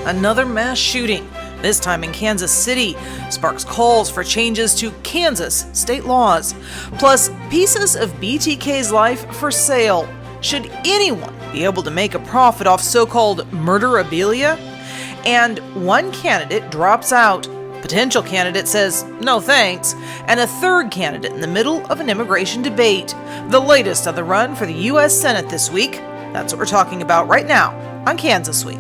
Another mass shooting, this time in Kansas City, sparks calls for changes to Kansas state laws. Plus, pieces of BTK's life for sale. Should anyone be able to make a profit off so-called murderabilia? And one candidate drops out. Potential candidate says no thanks, and a third candidate in the middle of an immigration debate. The latest of the run for the U.S. Senate this week. That's what we're talking about right now on Kansas Week.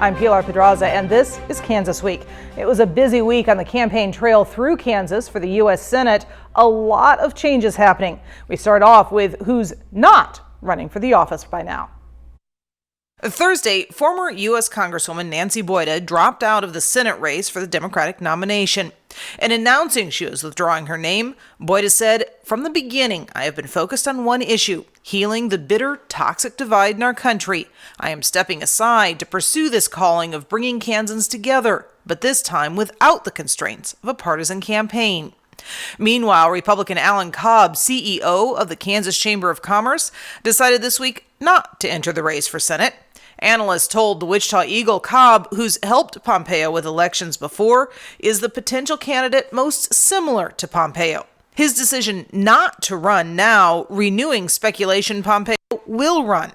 I'm Pilar Pedraza, and this is Kansas Week. It was a busy week on the campaign trail through Kansas for the U.S. Senate. A lot of changes happening. We start off with who's not running for the office by now. Thursday, former U.S. Congresswoman Nancy Boyda dropped out of the Senate race for the Democratic nomination. In announcing she was withdrawing her name, Boyda said, "From the beginning, I have been focused on one issue, healing the bitter, toxic divide in our country. I am stepping aside to pursue this calling of bringing Kansans together, but this time without the constraints of a partisan campaign." Meanwhile, Republican Alan Cobb, CEO of the Kansas Chamber of Commerce, decided this week not to enter the race for Senate. Analysts told the Wichita Eagle Cobb, who's helped Pompeo with elections before, is the potential candidate most similar to Pompeo. His decision not to run now, renewing speculation Pompeo will run.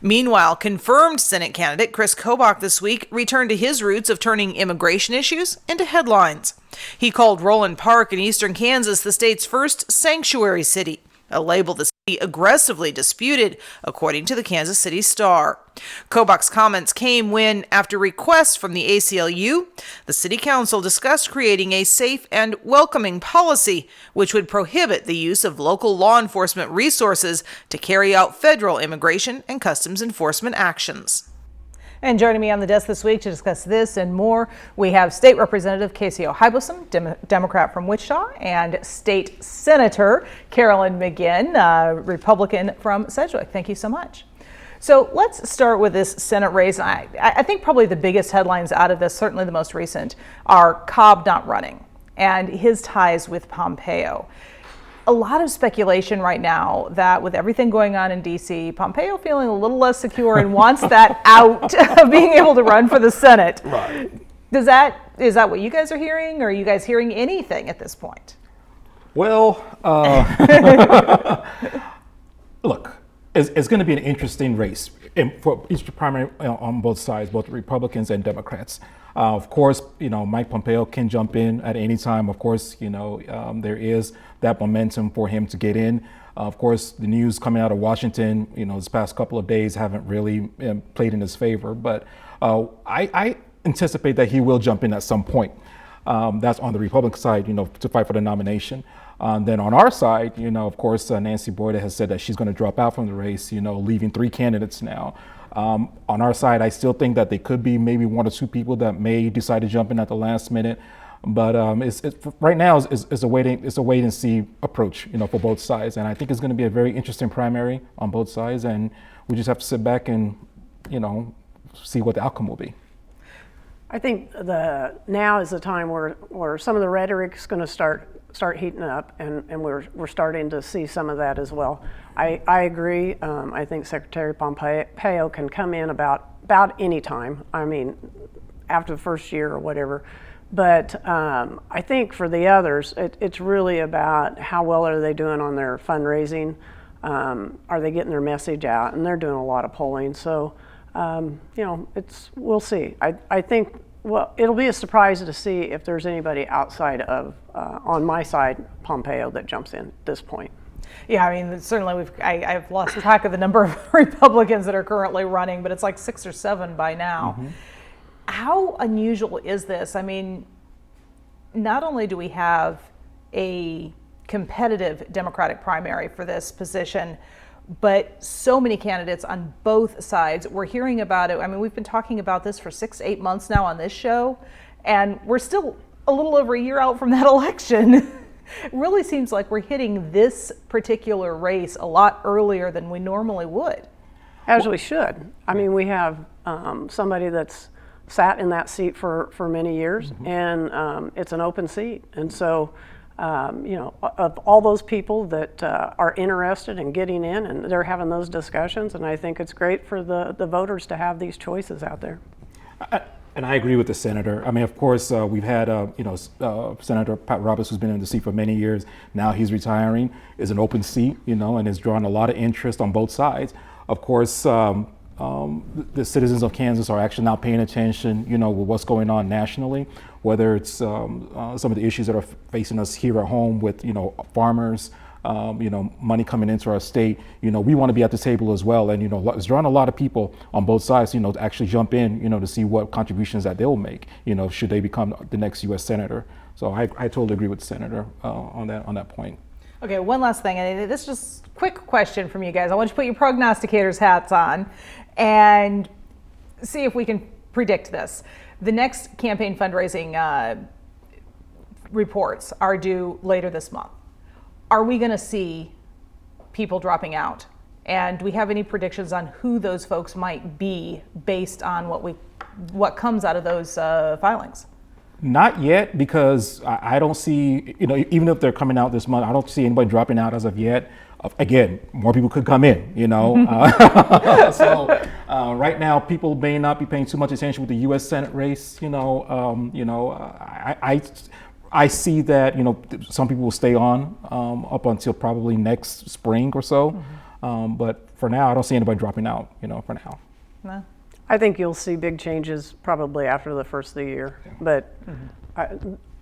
Meanwhile, confirmed Senate candidate Chris Kobach this week returned to his roots of turning immigration issues into headlines. He called Roland Park in eastern Kansas the state's first sanctuary city, a label the city aggressively disputed, according to the Kansas City Star. Kobach's comments came when, after requests from the ACLU, the city council discussed creating a safe and welcoming policy which would prohibit the use of local law enforcement resources to carry out federal immigration and customs enforcement actions. And joining me on the desk this week to discuss this and more, we have State Representative Casey O'Hybosom, Democrat from Wichita, and State Senator Carolyn McGinn, Republican from Sedgwick. Thank you so much. So let's start with this Senate race. I think probably the biggest headlines out of this, certainly the most recent, are Cobb not running and his ties with Pompeo. A lot of speculation right now that with everything going on in D.C., Pompeo feeling a little less secure and wants that out of being able to run for the Senate. Right. Is that what you guys are hearing? Or are you guys hearing anything at this point? Well, look, it's going to be an interesting race for each primary on both sides, both Republicans and Democrats. Of course, Mike Pompeo can jump in at any time. Of course, there is that momentum for him to get in. Of course, the news coming out of Washington, this past couple of days haven't really played in his favor. But I anticipate that he will jump in at some point. That's on the Republican side, to fight for the nomination. Then on our side, of course, Nancy Boyda has said that she's going to drop out from the race, leaving 3 candidates now. On our side, I still think that there could be maybe 1 or 2 people that may decide to jump in at the last minute. But it's right now it's a wait and see approach, for both sides. And I think it's going to be a very interesting primary on both sides. And we just have to sit back and, see what the outcome will be. I think now is the time where some of the rhetoric is going to start heating up, and we're starting to see some of that as well. I agree. I think Secretary Pompeo can come in about any time. I mean, after the first year or whatever. But I think for the others, it's really about how well are they doing on their fundraising. Are they getting their message out? And they're doing a lot of polling. So, we'll see. I think, it'll be a surprise to see if there's anybody outside of, on my side, Pompeo that jumps in at this point. Yeah, I mean, certainly I've lost track of the number of Republicans that are currently running, but it's like 6 or 7 by now. Mm-hmm. How unusual is this? I mean, not only do we have a competitive Democratic primary for this position, but so many candidates on both sides. We're hearing about it. I mean, we've been talking about this for 6-8 months now on this show, and we're still a little over a year out from that election. It really seems like we're hitting this particular race a lot earlier than we normally would. As we should. I mean, we have somebody that's sat in that seat for many years, mm-hmm. and it's an open seat. And so of all those people that are interested in getting in, and they're having those discussions. And I think it's great for the voters to have these choices out there. And I agree with the senator. I mean, of course, we've had, Senator Pat Roberts, who's been in the seat for many years. Now he's retiring. Is an open seat, and has drawn a lot of interest on both sides. Of course, the citizens of Kansas are actually now paying attention, with what's going on nationally, whether it's some of the issues that are facing us here at home with, farmers, money coming into our state. We want to be at the table as well. And, it's drawn a lot of people on both sides, to actually jump in, to see what contributions that they'll make, should they become the next U.S. Senator. So I totally agree with the Senator on that point. Okay, one last thing, and this is just a quick question from you guys. I want you to put your prognosticators hats on and see if we can predict this. The next campaign fundraising reports are due later this month. Are we going to see people dropping out? And do we have any predictions on who those folks might be based on what comes out of those filings? Not yet, because I don't see, even if they're coming out this month, I don't see anybody dropping out as of yet. Again, more people could come in, So right now, people may not be paying too much attention with the U.S. Senate race. I see that, some people will stay on up until probably next spring or so. But for now, I don't see anybody dropping out, for now. No. I think you'll see big changes probably after the first of the year. But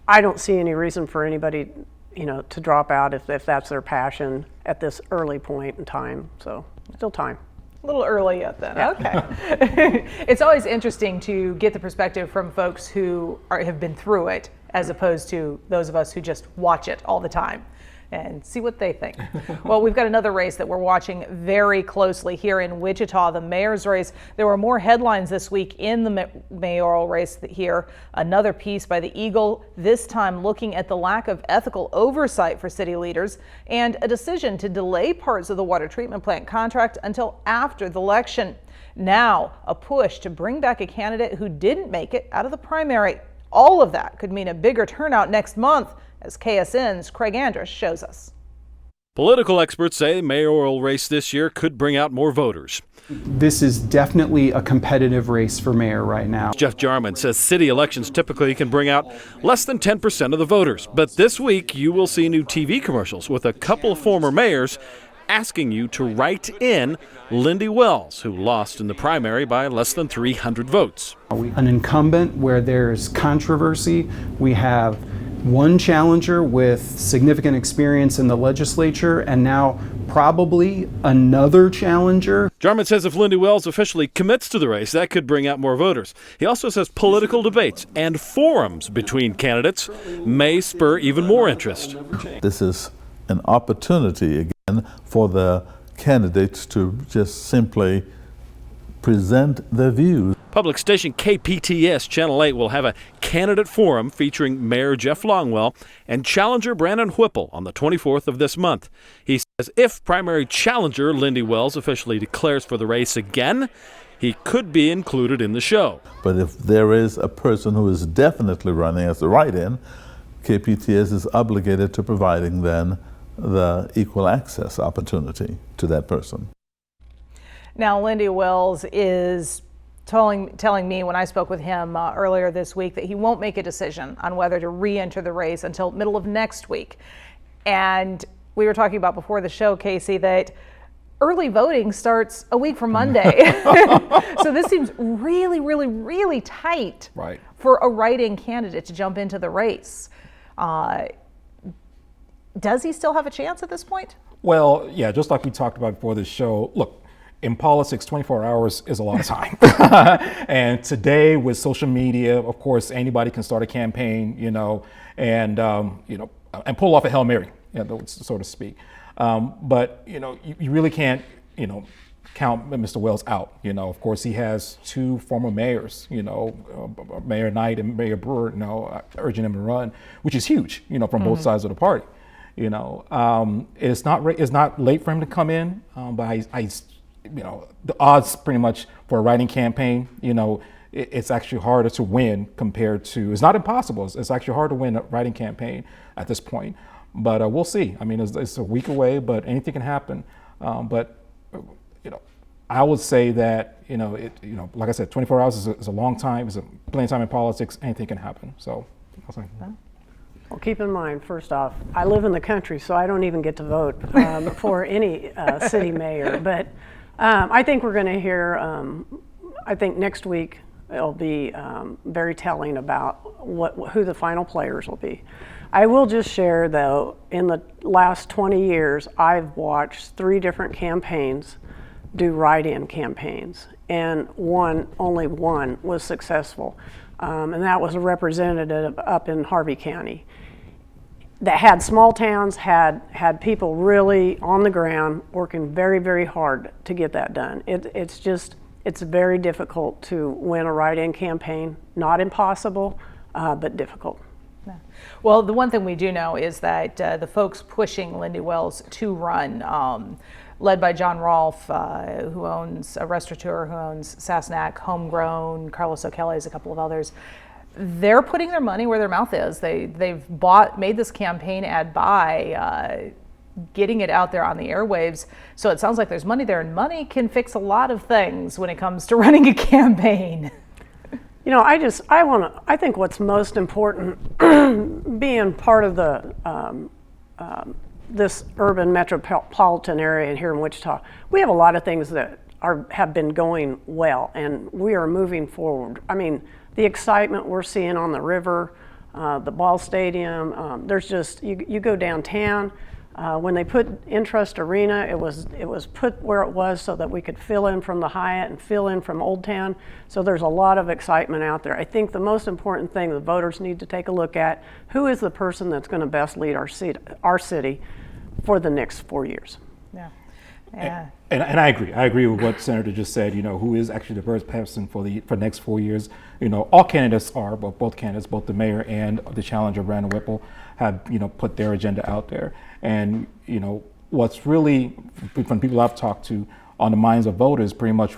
I don't see any reason for anybody, to drop out if that's their passion at this early point in time. So still time. A little early yet then. Yeah. Okay. It's always interesting to get the perspective from folks who have been through it, as opposed to those of us who just watch it all the time and see what they think. Well, we've got another race that we're watching very closely here in Wichita, the mayor's race. There were more headlines this week in the mayoral race here. Another piece by the Eagle, this time looking at the lack of ethical oversight for city leaders and a decision to delay parts of the water treatment plant contract until after the election. Now, a push to bring back a candidate who didn't make it out of the primary. All of that could mean a bigger turnout next month, as KSN's Craig Andrus shows us. Political experts say the mayoral race this year could bring out more voters. This is definitely a competitive race for mayor right now. Jeff Jarman says city elections typically can bring out less than 10% of the voters. But this week, you will see new TV commercials with a couple of former mayors asking you to write in Lindy Wells, who lost in the primary by less than 300 votes. An incumbent where there's controversy. We have one challenger with significant experience in the legislature, and now probably another challenger. Jarman says if Lindy Wells officially commits to the race, that could bring out more voters. He also says political debates and forums between candidates may spur even more interest. This is an opportunity again for the candidates to just simply present their views. Public station KPTS Channel 8 will have a candidate forum featuring Mayor Jeff Longwell and challenger Brandon Whipple on the 24th of this month. He says if primary challenger Lindy Wells officially declares for the race again, he could be included in the show. But if there is a person who is definitely running as the write-in, KPTS is obligated to providing then the equal access opportunity to that person. Now, Lindy Wells is telling me when I spoke with him earlier this week that he won't make a decision on whether to re-enter the race until middle of next week. And we were talking about before the show, Casey, that early voting starts a week from Monday. So this seems really, really, really tight for a write-in candidate to jump into the race. Does he still have a chance at this point? Well, yeah, just like we talked about before the show, look, in politics, 24 hours is a lot of time. And today with social media, of course, anybody can start a campaign, and pull off a Hail Mary, so to speak. But, you really can't, count Mr. Wells out. Of course, he has two former mayors, Mayor Knight and Mayor Brewer, urging him to run, which is huge, from both sides of the party. It's not late for him to come in, but the odds pretty much for a writing campaign, it's actually harder to win compared to, it's not impossible, it's actually hard to win a write-in campaign at this point. But we'll see. I mean, it's a week away, but anything can happen. But I would say that, like I said, 24 hours is a long time. It's plenty of time in politics. Anything can happen. So, Well, keep in mind, first off, I live in the country, so I don't even get to vote for any city mayor. But I think we're going to hear, I think next week it'll be very telling about who the final players will be. I will just share, though, in the last 20 years, I've watched 3 different campaigns do write-in campaigns, and only one was successful, and that was a representative up in Harvey County that had small towns, had people really on the ground working very, very hard to get that done. It's very difficult to win a write-in campaign. Not impossible, but difficult. Well, the one thing we do know is that the folks pushing Lindy Wells to run, led by John Rolfe, who owns a restaurateur, who owns Sassenach, Homegrown, Carlos O'Kelly's, a couple of others, they're putting their money where their mouth is. They've made this campaign ad by getting it out there on the airwaves. So it sounds like there's money there, and money can fix a lot of things when it comes to running a campaign. I think what's most important, being part of the this urban metropolitan area here in Wichita, we have a lot of things that have been going well, and we are moving forward. I mean, the excitement we're seeing on the river, the ball stadium. There's just you go downtown. When they put Intrust Arena, it was put where it was so that we could fill in from the Hyatt and fill in from Old Town. So there's a lot of excitement out there. I think the most important thing the voters need to take a look at, who is the person that's going to best lead our city for the next 4 years. Yeah. And I agree. I agree with what Senator just said. Who is actually the best person for the next 4 years. All candidates are, but both candidates, both the mayor and the challenger Brandon Whipple, have put their agenda out there. And what's really, from people I've talked to, on the minds of voters, pretty much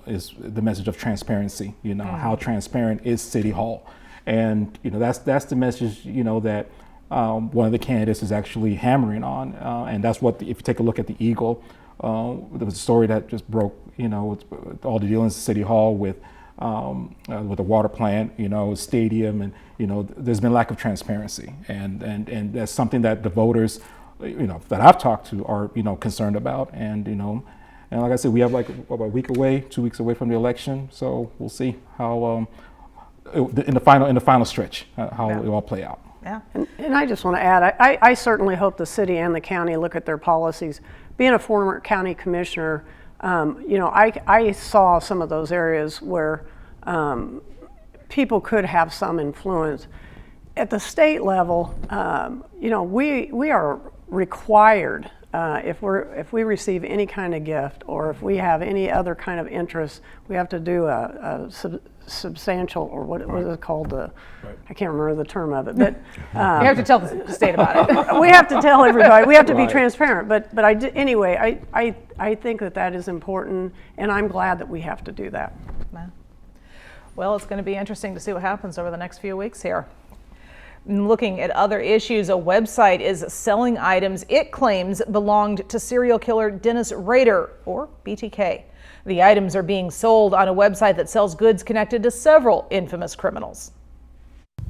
is the message of transparency. How transparent is City Hall, and that's the message that one of the candidates is actually hammering on, and that's what if you take a look at the Eagle. There was a story that just broke, with all the dealings at City Hall with the water plant, stadium, and there's been lack of transparency, and that's something that the voters, that I've talked to are concerned about, and and like I said, we have like a week away, 2 weeks away from the election, so we'll see how in the final stretch how it all play out. Yeah. And I just want to add, I certainly hope the city and the county look at their policies. Being a former county commissioner, I saw some of those areas where people could have some influence. At the state level, we are required, if we receive any kind of gift or if we have any other kind of interest, we have to do a substantial, or what is it called? I can't remember the term of it, but you have to tell the state about it. We have to tell everybody. We have to be transparent. But anyway, I think that is important, and I'm glad that we have to do that. Well, it's going to be interesting to see what happens over the next few weeks here. Looking at other issues, a website is selling items it claims belonged to serial killer Dennis Rader, or BTK. The items are being sold on a website that sells goods connected to several infamous criminals.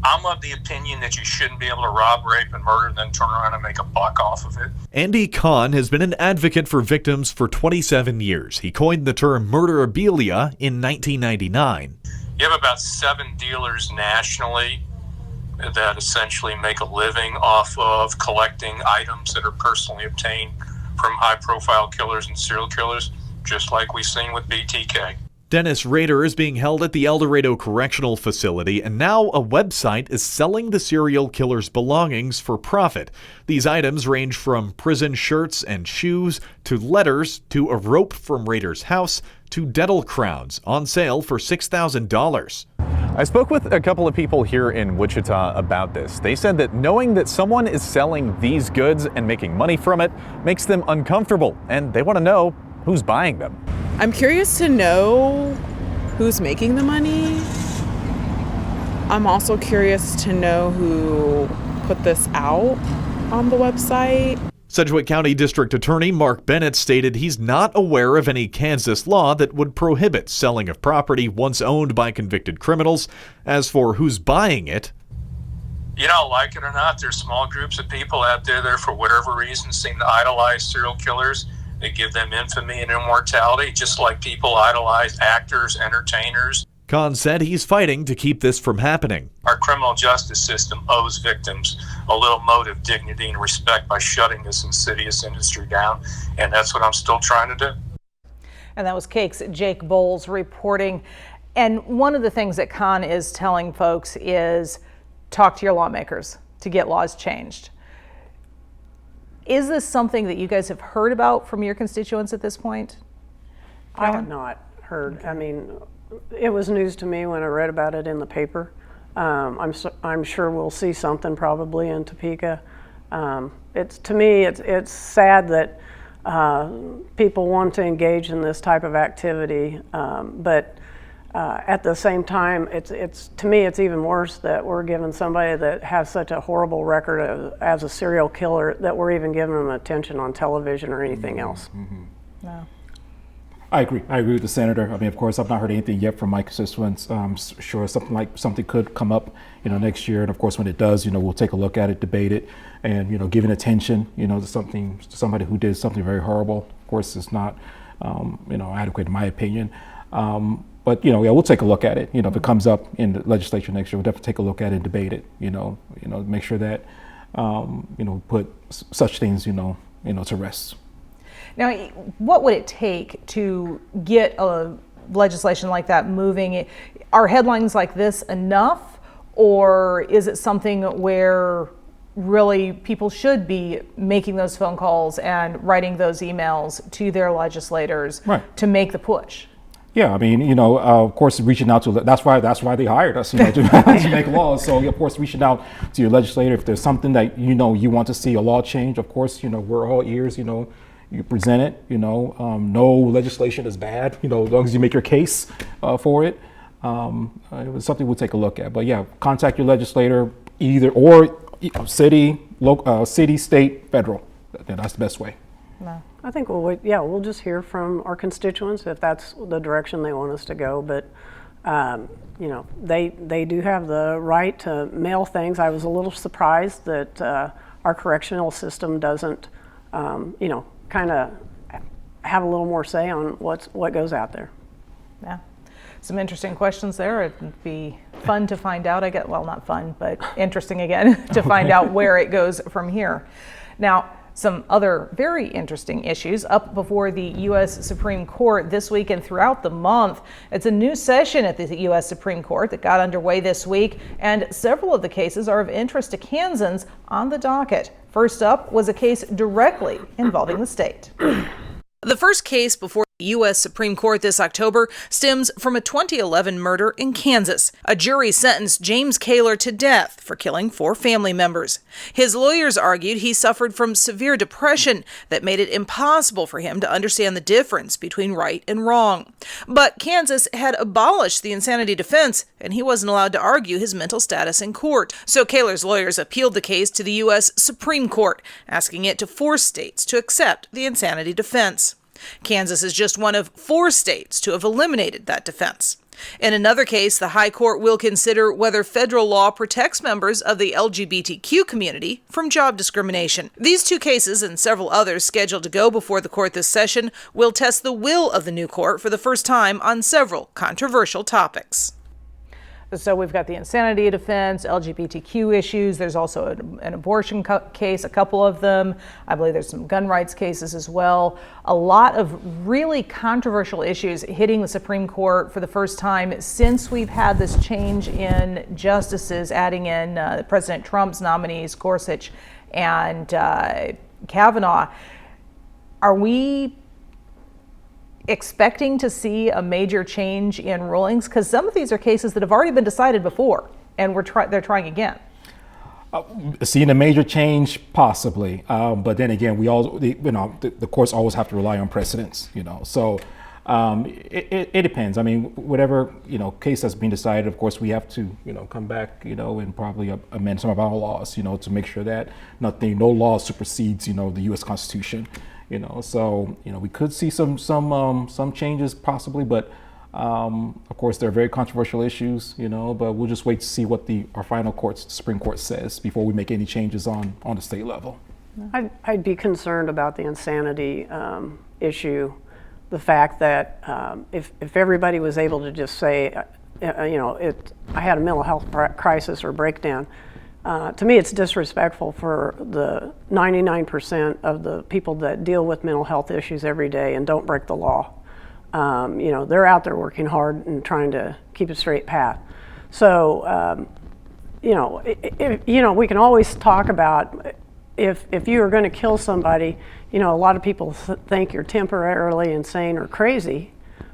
I'm of the opinion that you shouldn't be able to rob, rape, and murder and then turn around and make a buck off of it. Andy Kahn has been an advocate for victims for 27 years. He coined the term Murderabilia in 1999. You have about 7 dealers nationally that essentially make a living off of collecting items that are personally obtained from high-profile killers and serial killers, just like we've seen with BTK. Dennis Rader is being held at the El Dorado Correctional Facility, and now a website is selling the serial killer's belongings for profit. These items range from prison shirts and shoes, to letters, to a rope from Rader's house, to dental crowns, on sale for $6,000. I spoke with a couple of people here in Wichita about this. They said that knowing that someone is selling these goods and making money from it makes them uncomfortable, and they want to know who's buying them. I'm curious to know who's making the money. I'm also curious to know who put this out on the website. Sedgwick County District Attorney Mark Bennett stated he's not aware of any Kansas law that would prohibit selling of property once owned by convicted criminals. As for who's buying it, You know, like it or not, there's small groups of people out there that, for whatever reason, seem to idolize serial killers. They give them infamy and immortality, just like people idolize actors, entertainers. Kahn said he's fighting to keep this from happening. Our criminal justice system owes victims a little motive, dignity, and respect by shutting this insidious industry down, and that's what I'm still trying to do. And that was Cake's Jake Bowles reporting. And one of the things that Kahn is telling folks is talk to your lawmakers to get laws changed. Is this something that you guys have heard about from your constituents at this point? I have not heard. I mean, it was news to me when I read about it in the paper. I'm sure we'll see something probably in Topeka. To me, it's sad that people want to engage in this type of activity, but at the same time, to me, it's even worse that we're giving somebody that has such a horrible record as a serial killer that we're even giving them attention on television or anything else. No. I agree with the senator. I mean, of course, I've not heard anything yet from my constituents. I'm sure something could come up, next year. And of course, when it does, we'll take a look at it, debate it, and giving attention, to somebody who did something very horrible. Of course, it's not, adequate in my opinion. But we'll take a look at it. If it comes up in the legislature next year, we'll definitely take a look at it and debate it. Make sure that put such things to rest. Now, what would it take to get a legislation like that moving? Are headlines like this enough, or is it something where really people should be making those phone calls and writing those emails to their legislators to make the push? Yeah, I mean, of course, reaching out to, that's why they hired us, to make laws. So, of course, reaching out to your legislator, if there's something that, you want to see a law change, of course, we're all ears, you present it, no legislation is bad, as long as you make your case for it. It was something we'll take a look at. But yeah, contact your legislator or city, state, federal. That's the best way. No. I think we'll just hear from our constituents if that's the direction they want us to go. But they do have the right to mail things. I was a little surprised that our correctional system doesn't, kind of have a little more say on what goes out there. Yeah. Some interesting questions there. It'd be fun to find out. Not fun, but interesting again to find out where it goes from here. Now, some other very interesting issues up before the U.S. Supreme Court this week and throughout the month. It's a new session at the U.S. Supreme Court that got underway this week, and several of the cases are of interest to Kansans on the docket. First up was a case directly involving the state. The first case before the U.S. Supreme Court this October stems from a 2011 murder in Kansas. A jury sentenced James Kaler to death for killing 4 family members. His lawyers argued he suffered from severe depression that made it impossible for him to understand the difference between right and wrong. But Kansas had abolished the insanity defense, and he wasn't allowed to argue his mental status in court. So Kaler's lawyers appealed the case to the U.S. Supreme Court, asking it to force states to accept the insanity defense. Kansas is just one of 4 states to have eliminated that defense. In another case, the High Court will consider whether federal law protects members of the LGBTQ community from job discrimination. These 2 cases and several others scheduled to go before the court this session will test the will of the new court for the first time on several controversial topics. So we've got the insanity defense, LGBTQ issues. There's also an abortion case, a couple of them. I believe there's some gun rights cases as well. A lot of really controversial issues hitting the Supreme Court for the first time since we've had this change in justices, adding in President Trump's nominees, Gorsuch and Kavanaugh. Are we expecting to see a major change in rulings? Because some of these are cases that have already been decided before, and they're trying again. Seeing a major change, possibly, but then again, the courts always have to rely on precedents. So It depends. I mean, whatever case that's being decided, of course, we have to come back and probably amend some of our laws to make sure that no law supersedes the U.S. Constitution. So we could see some changes possibly, but of course they're very controversial issues. But we'll just wait to see what our final courts, the Supreme Court, says before we make any changes on the state level. I'd be concerned about the insanity issue. The fact that if everybody was able to just say, I had a mental health crisis or breakdown, to me it's disrespectful for the 99% of the people that deal with mental health issues every day and don't break the law. They're out there working hard and trying to keep a straight path. So, we can always talk about if you are going to kill somebody, a lot of people think you're temporarily insane or crazy.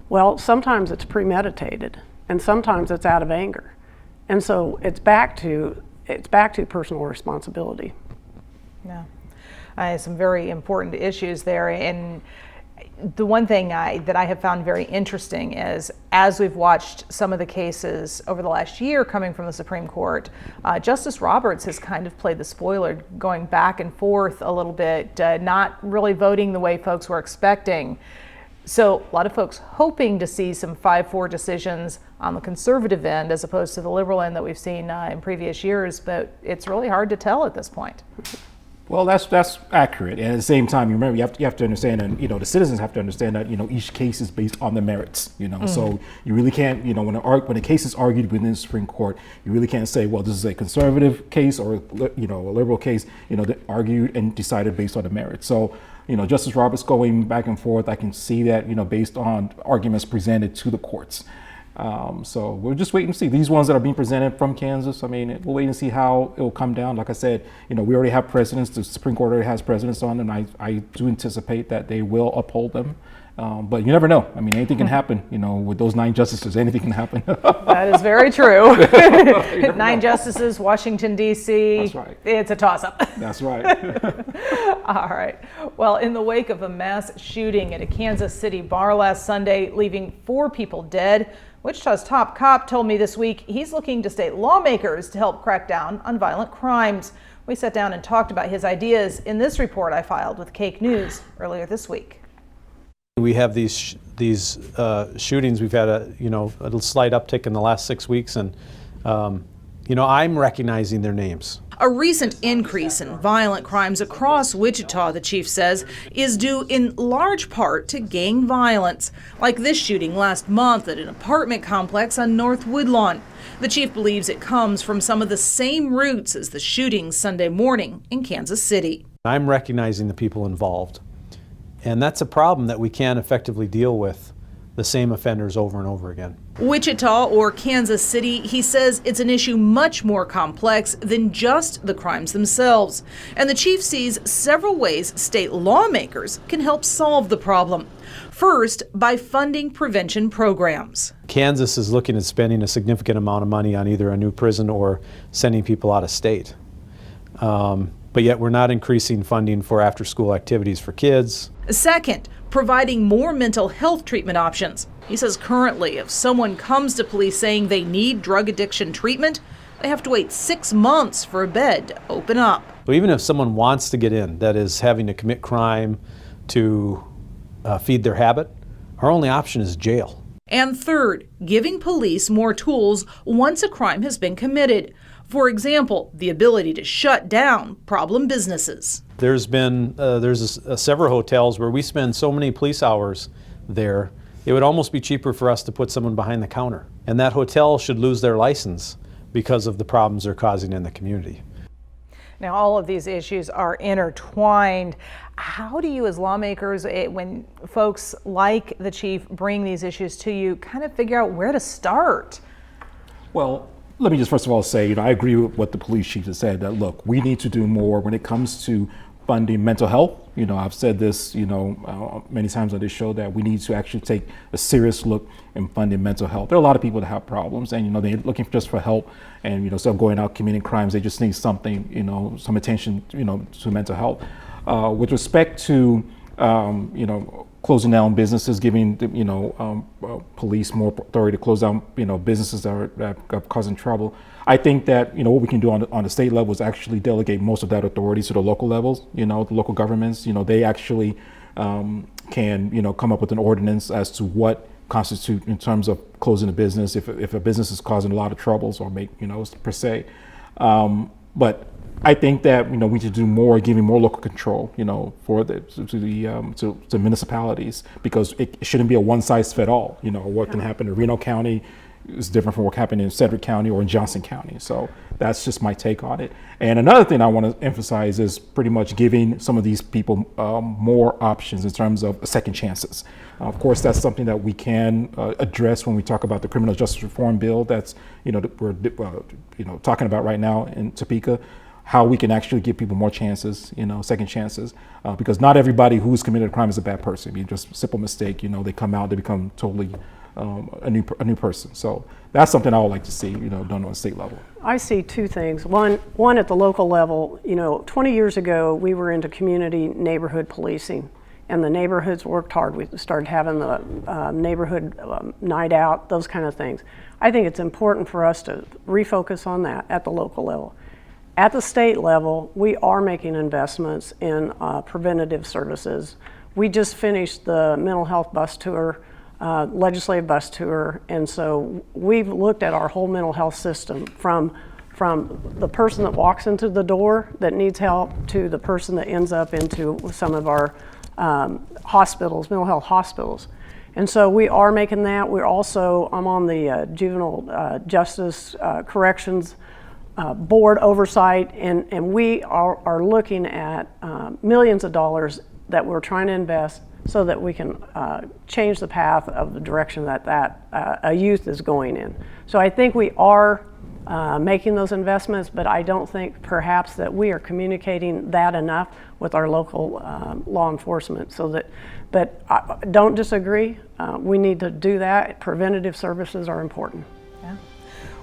Well, sometimes it's premeditated, and sometimes it's out of anger, and so it's back to personal responsibility. Yeah, some very important issues there, and the one thing that I have found very interesting is, as we've watched some of the cases over the last year coming from the Supreme Court, Justice Roberts has kind of played the spoiler, going back and forth a little bit, not really voting the way folks were expecting. So a lot of folks hoping to see some 5-4 decisions on the conservative end as opposed to the liberal end that we've seen in previous years, but it's really hard to tell at this point. Well, that's accurate, and at the same time, remember you have to understand, and the citizens have to understand that each case is based on the merits. So you really can't, when a case is argued within the Supreme Court, you really can't say, well, this is a conservative case or a liberal case. That argued and decided based on the merits. So Justice Roberts going back and forth, I can see that based on arguments presented to the courts. So we'll just wait and see. These ones that are being presented from Kansas, I mean, we'll wait and see how it will come down. Like I said, we already have precedents. The Supreme Court already has precedents on them. I do anticipate that they will uphold them. But you never know. I mean, anything can happen. With those 9 justices, anything can happen. That is very true. 9 justices, Washington, D.C. That's right. It's a toss-up. That's right. All right. Well, in the wake of a mass shooting at a Kansas City bar last Sunday, leaving 4 people dead, Wichita's top cop told me this week he's looking to state lawmakers to help crack down on violent crimes. We sat down and talked about his ideas in this report I filed with Cake News earlier this week. We have these shootings. We've had a slight uptick in the last 6 weeks, and I'm recognizing their names. A recent increase in violent crimes across Wichita, the chief says, is due in large part to gang violence, like this shooting last month at an apartment complex on North Woodlawn. The chief believes it comes from some of the same roots as the shooting Sunday morning in Kansas City. I'm recognizing the people involved, and that's a problem that we can't effectively deal with the same offenders over and over again. Wichita or Kansas City, he says it's an issue much more complex than just the crimes themselves. And the chief sees several ways state lawmakers can help solve the problem. First, by funding prevention programs. Kansas is looking at spending a significant amount of money on either a new prison or sending people out of state. But yet we're not increasing funding for after-school activities for kids. Second, providing more mental health treatment options. He says currently, if someone comes to police saying they need drug addiction treatment, they have to wait 6 months for a bed to open up. So even if someone wants to get in, that is having to commit crime to feed their habit, our only option is jail. And third, giving police more tools once a crime has been committed. For example, the ability to shut down problem businesses. There's been several hotels where we spend so many police hours there, it would almost be cheaper for us to put someone behind the counter. And that hotel should lose their license because of the problems they're causing in the community. Now, all of these issues are intertwined. How do you as lawmakers, when folks like the chief bring these issues to you, kind of figure out where to start? Well, let me just first of all say, I agree with what the police chief has said, that look, we need to do more when it comes to funding mental health. I've said this, many times on this show, that we need to actually take a serious look in funding mental health. There are a lot of people that have problems, and they're looking just for help, and instead of going out committing crimes, they just need something, some attention, to mental health. With respect to you know, closing down businesses, giving police more authority to close down businesses that are causing trouble. I think that what we can do on the state level is actually delegate most of that authority to the local levels. The local governments. They actually can come up with an ordinance as to what constitute in terms of closing a business if a business is causing a lot of troubles or per se. But I think that we need to do more, giving more local control, for to municipalities, because it shouldn't be a one size fit all. What can happen in Reno County is different from what happened in Sedgwick County or in Johnson County. So that's just my take on it. And another thing I want to emphasize is pretty much giving some of these people more options in terms of second chances. Of course, that's something that we can address when we talk about the criminal justice reform bill that's we're talking about right now in Topeka. How we can actually give people more chances, second chances, because not everybody who's committed a crime is a bad person. I mean, just a simple mistake, they come out, they become totally a new person. So that's something I would like to see, done on a state level. I see two things. One at the local level. 20 years ago, we were into community neighborhood policing, and the neighborhoods worked hard. We started having the neighborhood night out, those kind of things. I think it's important for us to refocus on that at the local level. At the state level, we are making investments in preventative services. We just finished the mental health bus tour, legislative bus tour, and so we've looked at our whole mental health system from the person that walks into the door that needs help to the person that ends up into some of our hospitals, mental health hospitals. And so we are making that. I'm on the juvenile justice corrections board oversight, and we are looking at millions of dollars that we're trying to invest so that we can change the path of the direction that a youth is going in. So I think we are making those investments, but I don't think perhaps that we are communicating that enough with our local law enforcement. But I don't disagree. We need to do that. Preventative services are important. Yeah.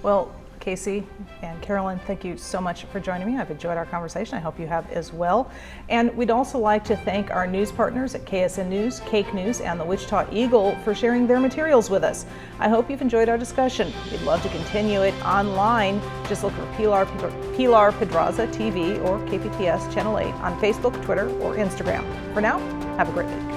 Well, Casey and Carolyn, thank you so much for joining me. I've enjoyed our conversation. I hope you have as well. And we'd also like to thank our news partners at KSN News, Cake News, and the Wichita Eagle for sharing their materials with us. I hope you've enjoyed our discussion. We'd love to continue it online. Just look for Pilar Pedraza TV or KPTS Channel 8 on Facebook, Twitter, or Instagram. For now, have a great week.